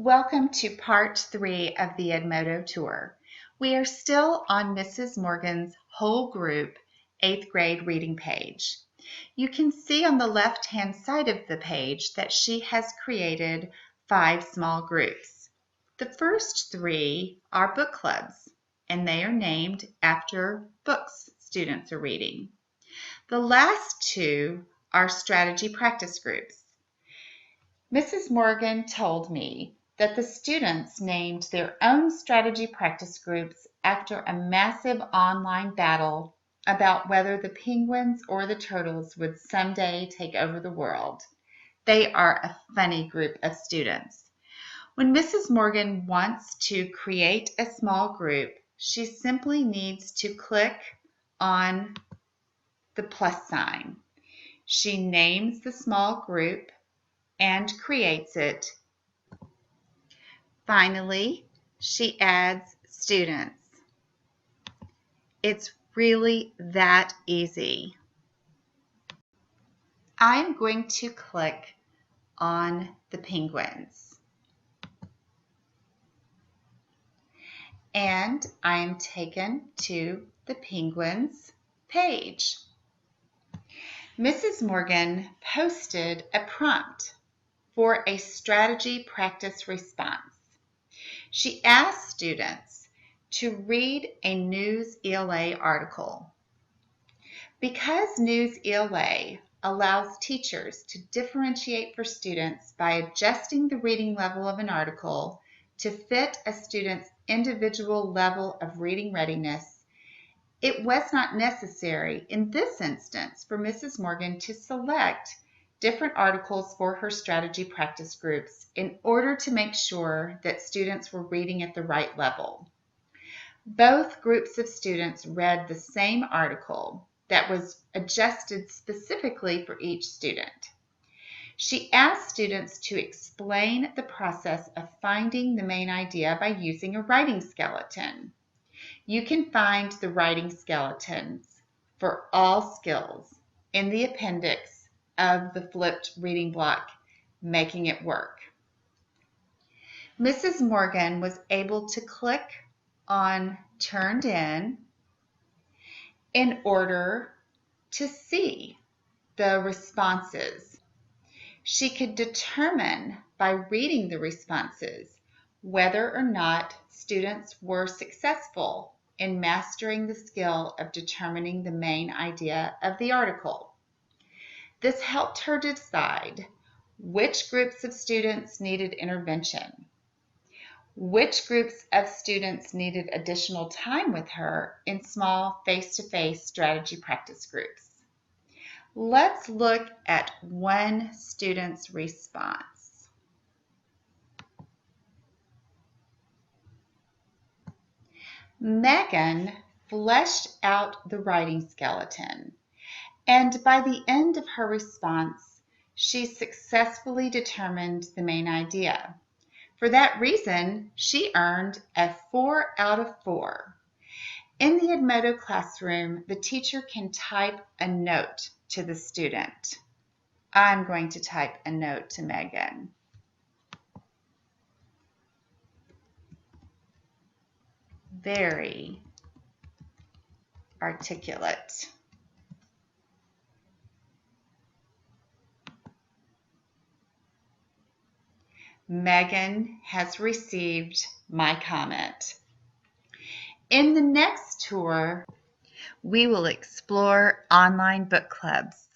Welcome to part 3 of the Edmodo tour. We are still on Mrs. Morgan's whole group 8th grade reading page. You can see on the left-hand side of the page that she has created 5 small groups. The first 3 are book clubs, and they are named after books students are reading. The last 2 are strategy practice groups. Mrs. Morgan told me that the students named their own strategy practice groups after a massive online battle about whether the penguins or the turtles would someday take over the world. They are a funny group of students. When Mrs. Morgan wants to create a small group, she simply needs to click on the plus sign. She names the small group and creates it. Finally, she adds students. It's really that easy. I'm going to click on the penguins. And I'm taken to the penguins page. Mrs. Morgan posted a prompt for a strategy practice response. She asked students to read a News ELA article. Because News ELA allows teachers to differentiate for students by adjusting the reading level of an article to fit a student's individual level of reading readiness, it was not necessary in this instance for Mrs. Morgan to select different articles for her strategy practice groups in order to make sure that students were reading at the right level. Both groups of students read the same article that was adjusted specifically for each student. She asked students to explain the process of finding the main idea by using a writing skeleton. You can find the writing skeletons for all skills in the appendix of the flipped reading block, Making It Work. Mrs. Morgan was able to click on Turned in order to see the responses. She could determine by reading the responses whether or not students were successful in mastering the skill of determining the main idea of the article. This helped her decide which groups of students needed intervention, which groups of students needed additional time with her in small face-to-face strategy practice groups. Let's look at one student's response. Megan fleshed out the writing skeleton, and by the end of her response, she successfully determined the main idea. For that reason, she earned a 4 out of 4. In the Edmodo classroom, the teacher can type a note to the student. I'm going to type a note to Megan. Very articulate. Megan has received my comment. In the next tour, we will explore online book clubs.